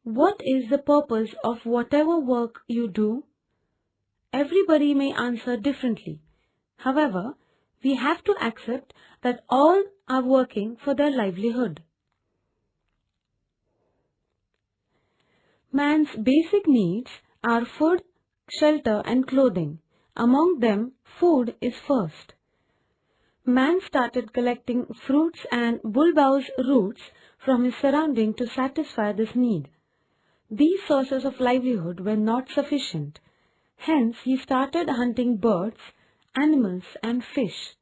What is the purpose of whatever work you do? Everybody may answer differently. However, we have to accept that all are working for their livelihood. Man's basic needs are food, shelter and clothing. Among them, food is first. Man started collecting fruits and bulbous roots from his surrounding to satisfy this need. These sources of livelihood were not sufficient. Hence, he started hunting birds, animals and fish.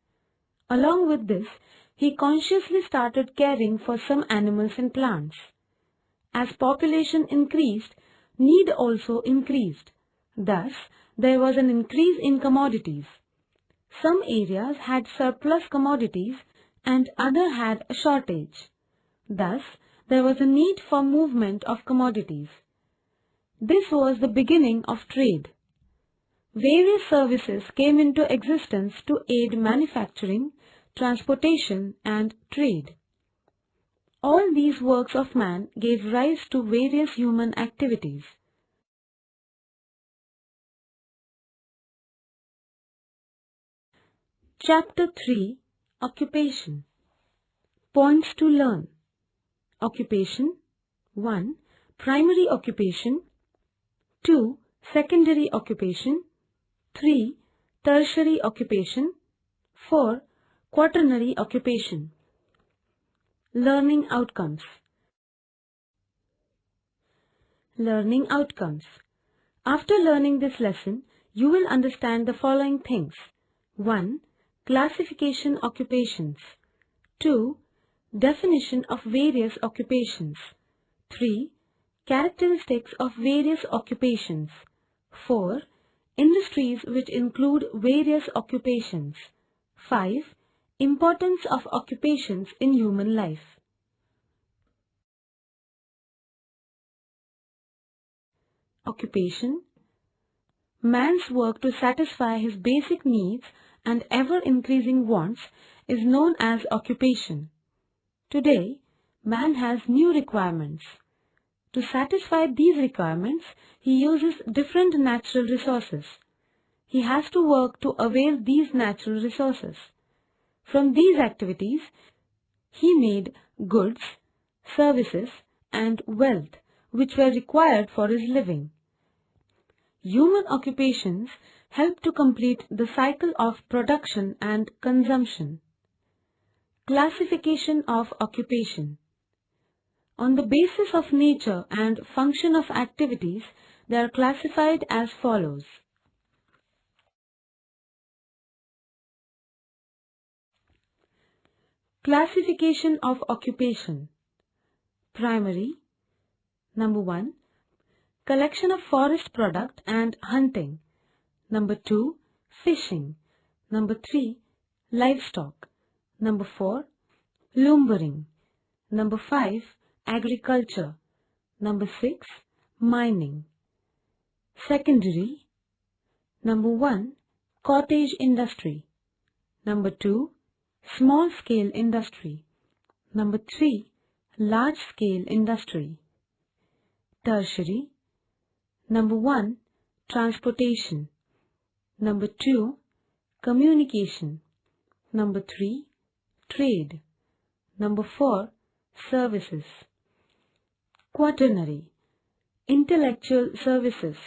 Along with this, he consciously started caring for some animals and plants. As population increased, need also increased. Thus, there was an increase in commodities. Some areas had surplus commodities and others had a shortage. Thus, there was a need for movement of commodities. This was the beginning of trade. Various services came into existence to aid manufacturing, transportation and trade. All these works of man gave rise to various human activities. Chapter 3 Occupation. Points to learn. Occupation. 1. Primary occupation. 2. Secondary occupation. 3. Tertiary occupation. 4. Quaternary occupation. Learning outcomes. Learning outcomes. After learning this lesson, you will understand the following things. 1. Classification occupations. 2. Definition of various occupations. 3. Characteristics of various occupations. 4. Industries which include various occupations. 5. Importance of occupations in human life. Occupation. Man's work to satisfy his basic needs and ever-increasing wants is known as occupation. Today, man has new requirements. To satisfy these requirements, he uses different natural resources. He has to work to avail these natural resources. From these activities, he made goods, services, and wealth which were required for his living. Human occupations help to complete the cycle of production and consumption. Classification of occupation. On the basis of nature and function of activities, they are classified as follows. Classification of occupation. Primary. Number 1. Collection of forest product and hunting. Number 2. Fishing. Number 3. Livestock. Number 4. Lumbering. Number 5. Agriculture. Number 6. Mining. Secondary. Number 1. Cottage industry. Number 2. Small scale industry. Number 3. Large scale industry. Tertiary. Number 1. Transportation. Number 2. Communication. Number 3. Trade. Number 4. Services. Quaternary. Intellectual services.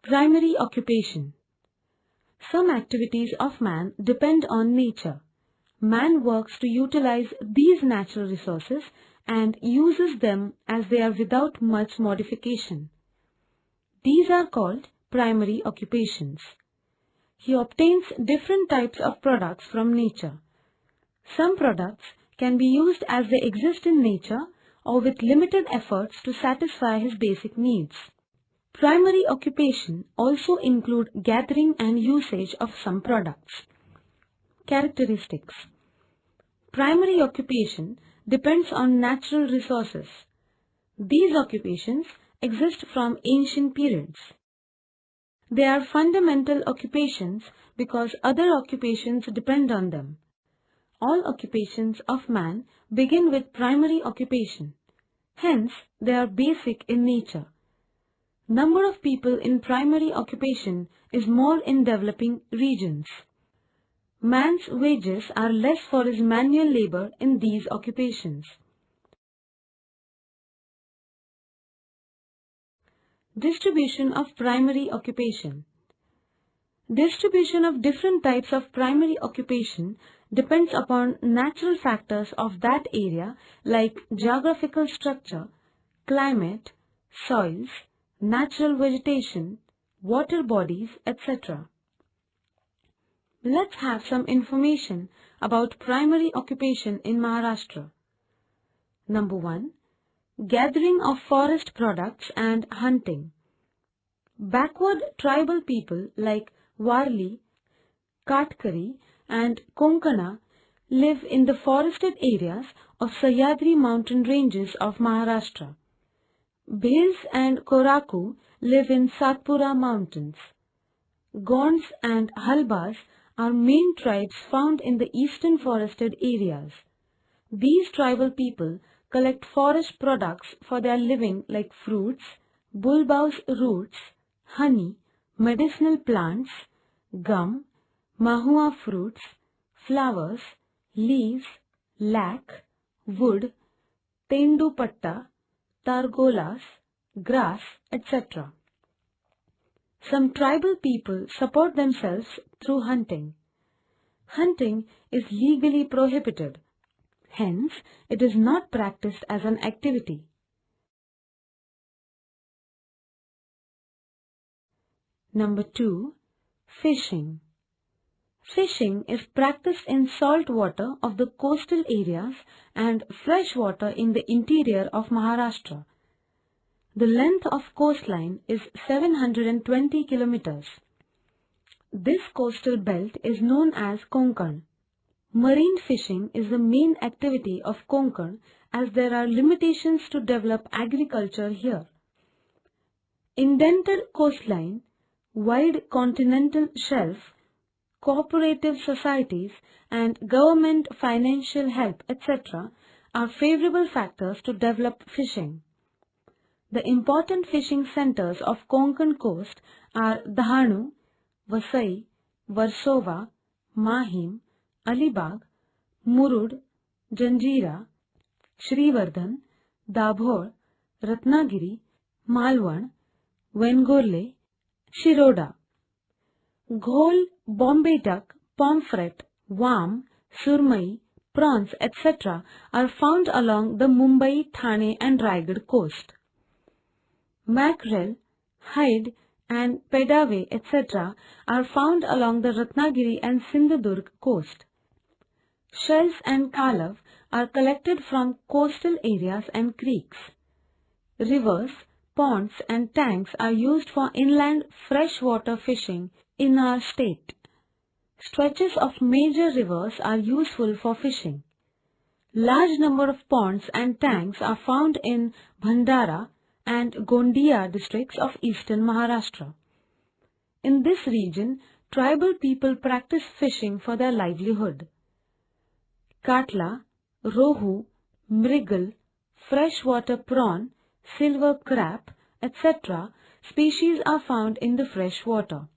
Primary occupation. Some activities of man depend on nature. Man works to utilize these natural resources and uses them as they are without much modification. These are called primary occupations. He obtains different types of products from nature. Some products can be used as they exist in nature or with limited efforts to satisfy his basic needs. Primary occupation also include gathering and usage of some products. Characteristics. Primary occupation depends on natural resources. These occupations exist from ancient periods. They are fundamental occupations because other occupations depend on them. all occupations of man begin with primary occupation. Hence, they are basic in nature. Number of people in primary occupation is more in developing regions. Man's wages are less for his manual labor in these occupations. Distribution of primary occupation. Distribution of different types of primary occupation depends upon natural factors of that area like geographical structure, climate, soils, natural vegetation, water bodies, etc. Let's have some information about primary occupation in Maharashtra. Number 1. Gathering of forest products and hunting. Backward tribal people like Warli, Katkari and Konkana live in the forested areas of Sahyadri mountain ranges of Maharashtra. Bhils and Koraku live in Satpura mountains. Gonds and Halbas are main tribes found in the eastern forested areas. These tribal people collect forest products for their living like fruits, bulbous roots, honey, medicinal plants, gum, mahua fruits, flowers, leaves, lac, wood, tendupatta, targolas, grass, etc. Some tribal people support themselves through hunting. Hunting is legally prohibited. Hence, it is not practiced as an activity. Number 2. Fishing. Fishing is practiced in salt water of the coastal areas and fresh water in the interior of Maharashtra. The length of coastline is 720 kilometers. This coastal belt is known as Konkan. Marine fishing is the main activity of Konkan as there are limitations to develop agriculture here. Indented coastline, wide continental shelf, cooperative societies and government financial help, etc. are favorable factors to develop fishing. The important fishing centers of Konkan coast are Dahanu, Vasai, Versova, Mahim, Alibag, Murud, Janjira, Shrivardhan, Dabhol, Ratnagiri, Malwan, Vengorle, Shiroda. Ghol, Bombay duck, pomfret, worm, surmai, prawns, etc. are found along the Mumbai, Thane and Raigad coast. Mackerel, hide and pedave, etc. are found along the Ratnagiri and Sindhudurg coast. Shells and kalav are collected from coastal areas and creeks. Rivers, ponds and tanks are used for inland freshwater fishing in our state. Stretches of major rivers are useful for fishing. Large number of ponds and tanks are found in Bhandara and Gondia districts of eastern Maharashtra. In this region, tribal people practice fishing for their livelihood. Katla, rohu, mrigal, freshwater prawn, silver crab, etc. species are found in the fresh water.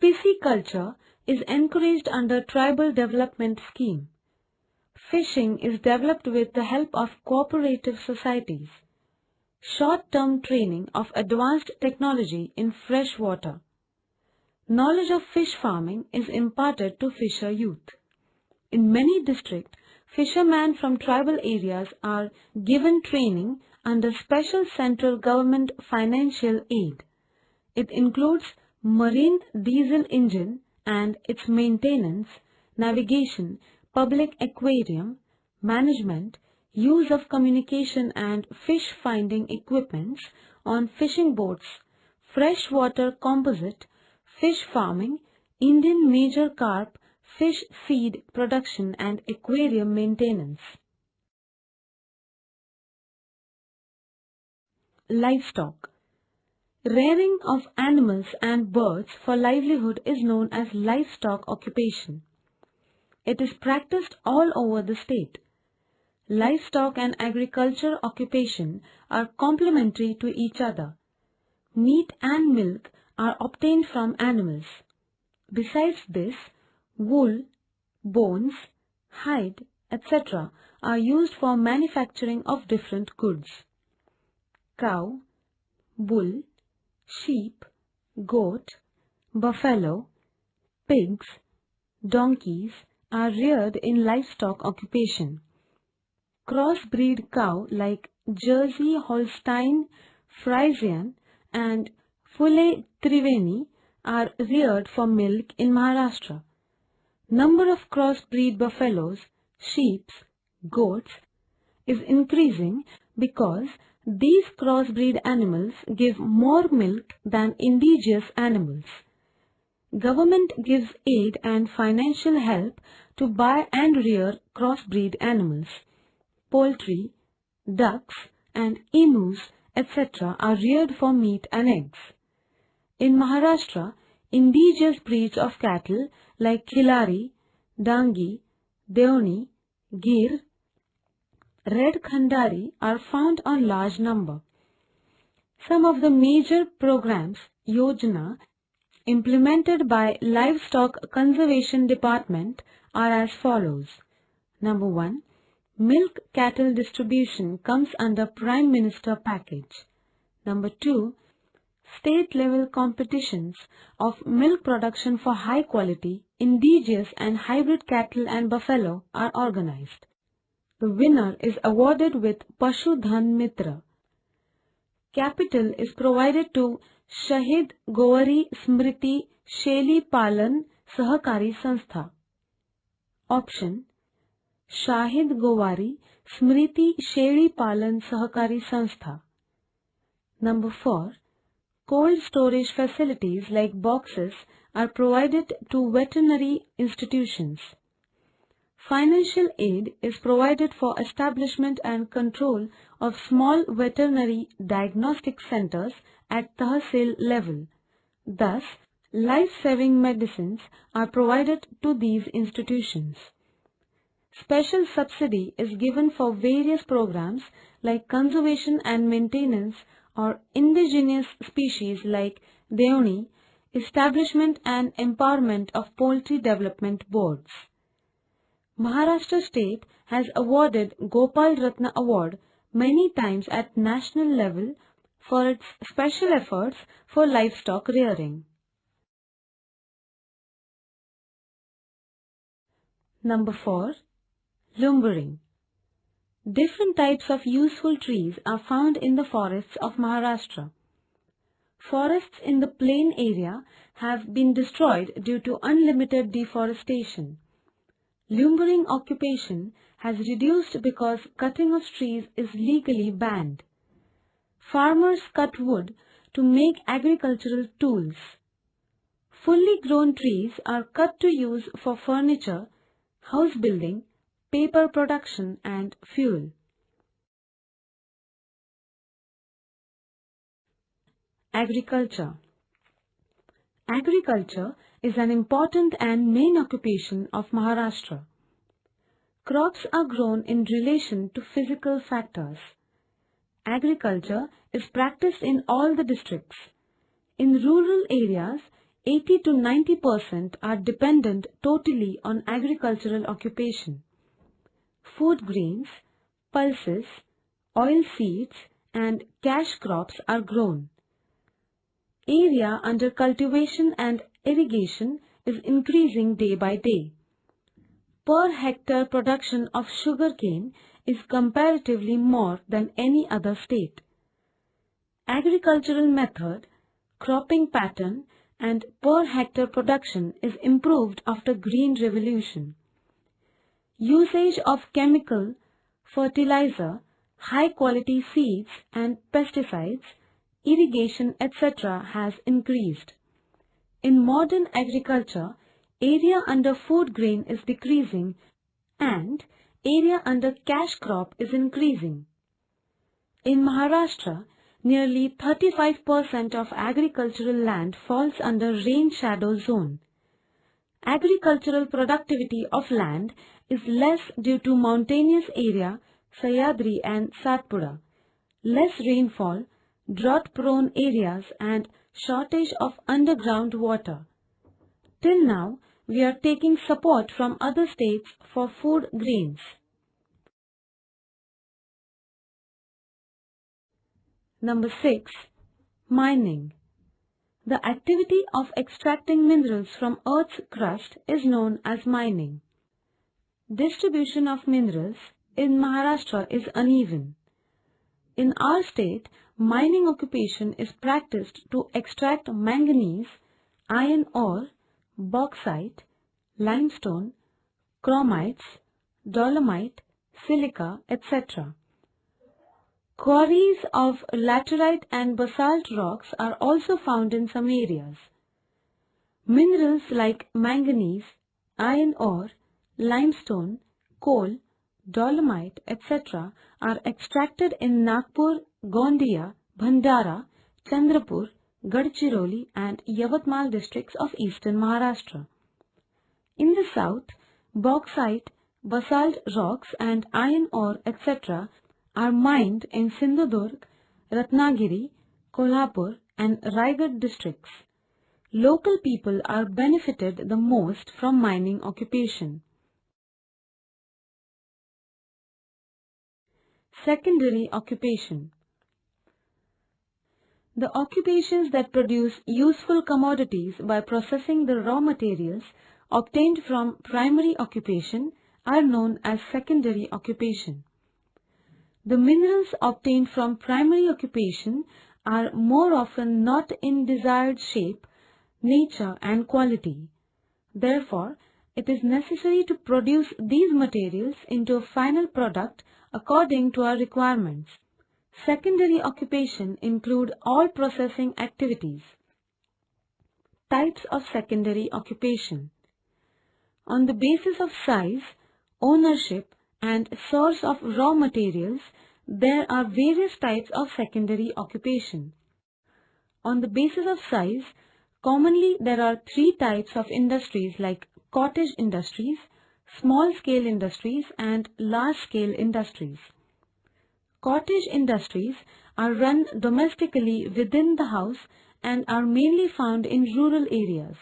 Pisciculture is encouraged under Tribal Development Scheme. Fishing is developed with the help of cooperative societies. Short-term training of advanced technology in fresh water. Knowledge of fish farming is imparted to fisher youth. In many districts, fishermen from tribal areas are given training under special central government financial aid. It includes marine diesel engine and its maintenance, navigation, public aquarium, management, use of communication and fish finding equipments on fishing boats, freshwater composite, fish farming, Indian major carp, fish feed production and aquarium maintenance. Livestock. Rearing of animals and birds for livelihood is known as livestock occupation. It is practiced all over the state. Livestock and agriculture occupation are complementary to each other. Meat and milk are obtained from animals. Besides this, wool, bones, hide, etc. are used for manufacturing of different goods. Cow, bull, sheep, goat, buffalo, pigs, donkeys are reared in livestock occupation. Crossbreed cow like Jersey Holstein Friesian and Fully Triveni are reared for milk in Maharashtra. Number of crossbreed buffaloes, sheep, goats is increasing because these crossbreed animals give more milk than indigenous animals. Government gives aid and financial help to buy and rear crossbreed animals. Poultry, ducks and emus, etc. are reared for meat and eggs. In Maharashtra, indigenous breeds of cattle like Khilari, Dangi, Deoni, Gir, Red Khandari are found on large number. Some of the major programs, Yojana, implemented by Livestock Conservation Department are as follows. Number 1. Milk cattle distribution comes under Prime Minister package. Number 2. State-level competitions of milk production for high-quality, indigenous and hybrid cattle and buffalo are organized. The winner is awarded with Pashu Dhan Mitra. Capital is provided to Shahid Gowari Smriti Sheli Palan Sahakari Sanstha. Option: Shahid Gowari Smriti Sheli Palan Sahakari Sanstha. Number 4. Cold storage facilities like boxes are provided to veterinary institutions. Financial aid is provided for establishment and control of small veterinary diagnostic centers at Tahsil level. Thus, life-saving medicines are provided to these institutions. Special subsidy is given for various programs like conservation and maintenance or indigenous species like Deoni, establishment and empowerment of poultry development boards. Maharashtra state has awarded Gopal Ratna Award many times at national level for its special efforts for livestock rearing. Number 4. Lumbering. Different types of useful trees are found in the forests of Maharashtra. Forests in the plain area have been destroyed due to unlimited deforestation. Lumbering occupation has reduced because cutting of trees is legally banned. Farmers cut wood to make agricultural tools. Fully grown trees are cut to use for furniture, house building, paper production and fuel. Agriculture. Agriculture is an important and main occupation of Maharashtra. Crops are grown in relation to physical factors. Agriculture is practiced in all the districts. In rural areas, 80 to 90% are dependent totally on agricultural occupation. Food grains, pulses, oil seeds and cash crops are grown. Area under cultivation and irrigation is increasing day by day. Per hectare production of sugarcane is comparatively more than any other state. Agricultural method, cropping pattern and per hectare production is improved after Green Revolution. Usage of chemical, fertilizer, high quality seeds and pesticides, irrigation etc. has increased. In modern agriculture, area under food grain is decreasing and area under cash crop is increasing. In Maharashtra, nearly 35% of agricultural land falls under rain shadow zone. Agricultural productivity of land is less due to mountainous area, Sahyadri and Satpura, less rainfall, drought-prone areas and shortage of underground water. Till now, we are taking support from other states for food grains. Number 6. Mining. The activity of extracting minerals from Earth's crust is known as mining. Distribution of minerals in Maharashtra is uneven. In our state, mining occupation is practiced to extract manganese, iron ore, bauxite, limestone, chromites, dolomite, silica, etc. Quarries of laterite and basalt rocks are also found in some areas. Minerals like manganese, iron ore, limestone, coal, dolomite, etc. are extracted in Nagpur, Gondia, Bhandara, Chandrapur, Gadchiroli and Yavatmal districts of eastern Maharashtra. In the south, bauxite, basalt rocks and iron ore, etc. are mined in Sindhudurg, Ratnagiri, Kolhapur and Raigad districts. Local people are benefited the most from mining occupation. Secondary occupation. The occupations that produce useful commodities by processing the raw materials obtained from primary occupation are known as secondary occupation. The minerals obtained from primary occupation are more often not in desired shape, nature and quality. Therefore, it is necessary to produce these materials into a final product according to our requirements. Secondary occupation include all processing activities. Types of secondary occupation. On the basis of size, ownership and source of raw materials, there are various types of secondary occupation. On the basis of size, commonly there are three types of industries like cottage industries, small-scale industries and large-scale industries. Cottage industries are run domestically within the house and are mainly found in rural areas.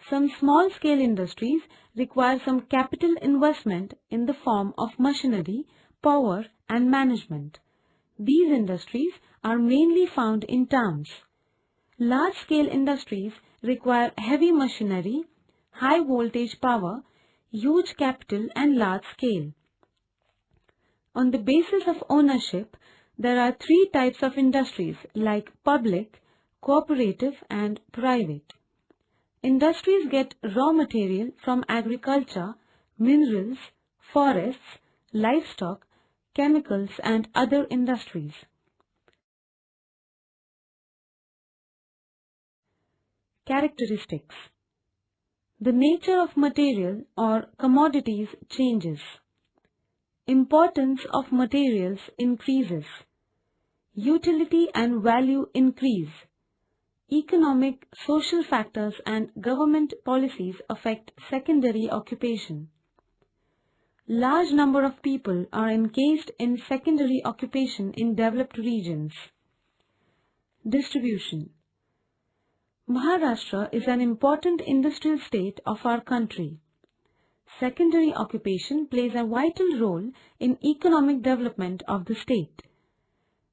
Some small-scale industries require some capital investment in the form of machinery, power and management. These industries are mainly found in towns. Large-scale industries require heavy machinery, high voltage power, huge capital and large scale. On the basis of ownership, there are three types of industries like public, cooperative and private. Industries get raw material from agriculture, minerals, forests, livestock, chemicals and other industries. Characteristics. The nature of material or commodities changes. Importance of materials increases. Utility and value increase. Economic, social factors and government policies affect secondary occupation. Large number of people are engaged in secondary occupation in developed regions. Distribution. Maharashtra is an important industrial state of our country. Secondary occupation plays a vital role in economic development of the state.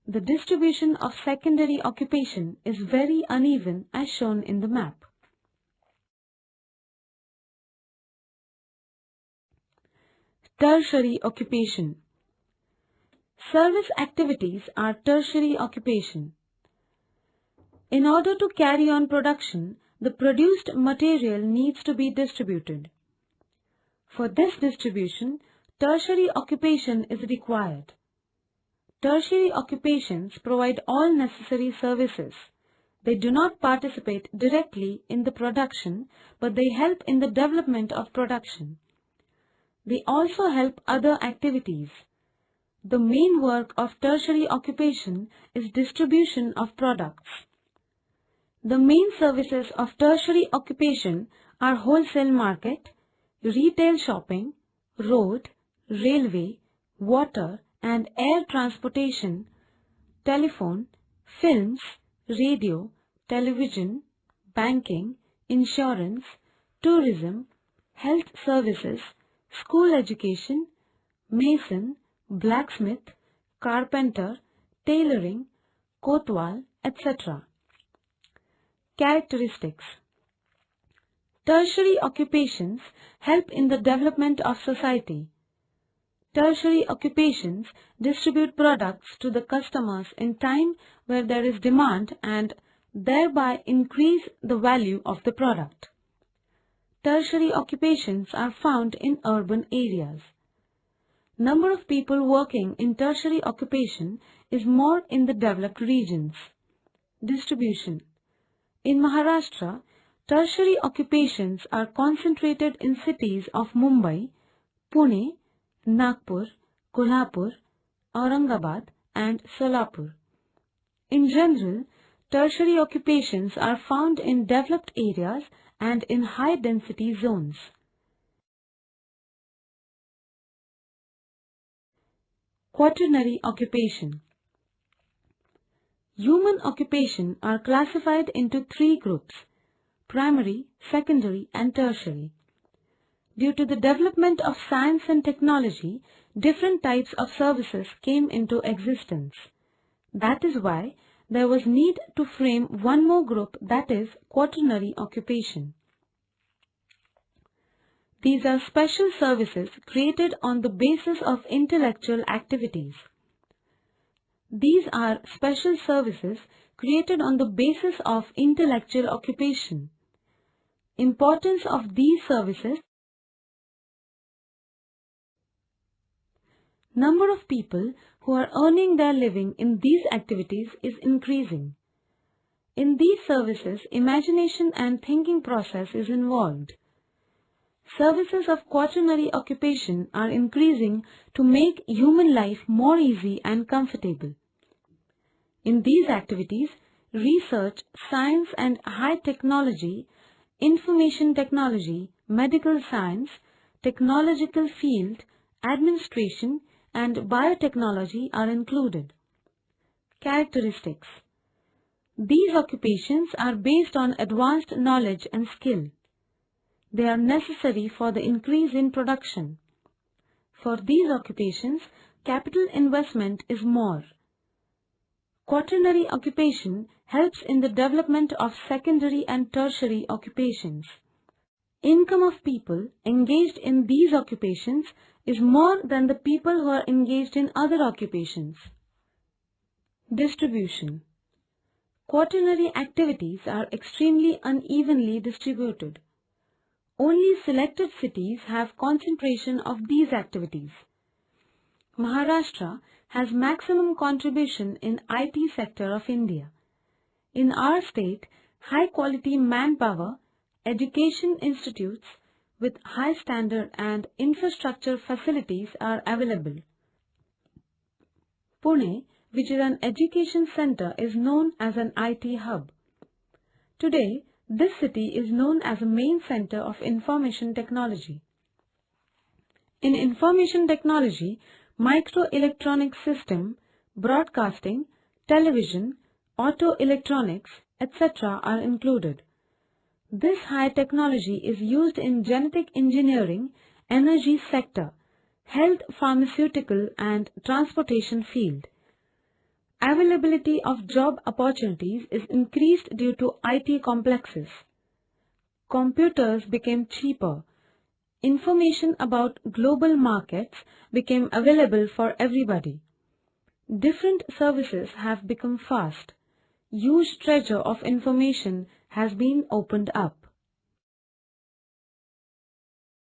The distribution of secondary occupation is very uneven as shown in the map. Tertiary occupation. Service activities are tertiary occupation. In order to carry on production, the produced material needs to be distributed. For this distribution, tertiary occupation is required. Tertiary occupations provide all necessary services. They do not participate directly in the production, but they help in the development of production. They also help other activities. The main work of tertiary occupation is distribution of products. The main services of tertiary occupation are wholesale market, retail shopping, road, railway, water and air transportation, telephone, films, radio, television, banking, insurance, tourism, health services, school education, mason, blacksmith, carpenter, tailoring, kotwal, etc. Characteristics. Tertiary occupations help in the development of society. Tertiary occupations distribute products to the customers in time where there is demand and thereby increase the value of the product. Tertiary occupations are found in urban areas. Number of people working in tertiary occupation is more in the developed regions. Distribution. In Maharashtra, tertiary occupations are concentrated in cities of Mumbai, Pune, Nagpur, Kolhapur, Aurangabad and Solapur. In general, tertiary occupations are found in developed areas and in high-density zones. Quaternary occupation. Human occupation are classified into three groups: primary, secondary and tertiary. Due to the development of science and technology, different types of services came into existence. That is why there was need to frame one more group, that is quaternary occupation. These are special services created on the basis of intellectual activities. These are special services created on the basis of intellectual occupation. Importance of these services. Number of people who are earning their living in these activities is increasing. In these services, imagination and thinking process is involved. Services of quaternary occupation are increasing to make human life more easy and comfortable. In these activities, research, science and high technology, information technology, medical science, technological field, administration and biotechnology are included. Characteristics. These occupations are based on advanced knowledge and skill. They are necessary for the increase in production. For these occupations, capital investment is more. Quaternary occupation helps in the development of secondary and tertiary occupations. Income of people engaged in these occupations is more than the people who are engaged in other occupations. Distribution. Quaternary activities are extremely unevenly distributed. Only selected cities have concentration of these activities. Maharashtra has maximum contribution in IT sector of India. In our state, high quality manpower, education institutes with high standard and infrastructure facilities are available. Pune, which is an education center, is known as an IT hub. Today, this city is known as a main center of information technology. In information technology, microelectronic system, broadcasting, television, auto electronics, etc. are included. This high technology is used in genetic engineering, energy sector, health, pharmaceutical and transportation field. Availability of job opportunities is increased due to IT complexes. Computers became cheaper. Information about global markets became available for everybody. Different services have become fast. Huge treasure of information has been opened up.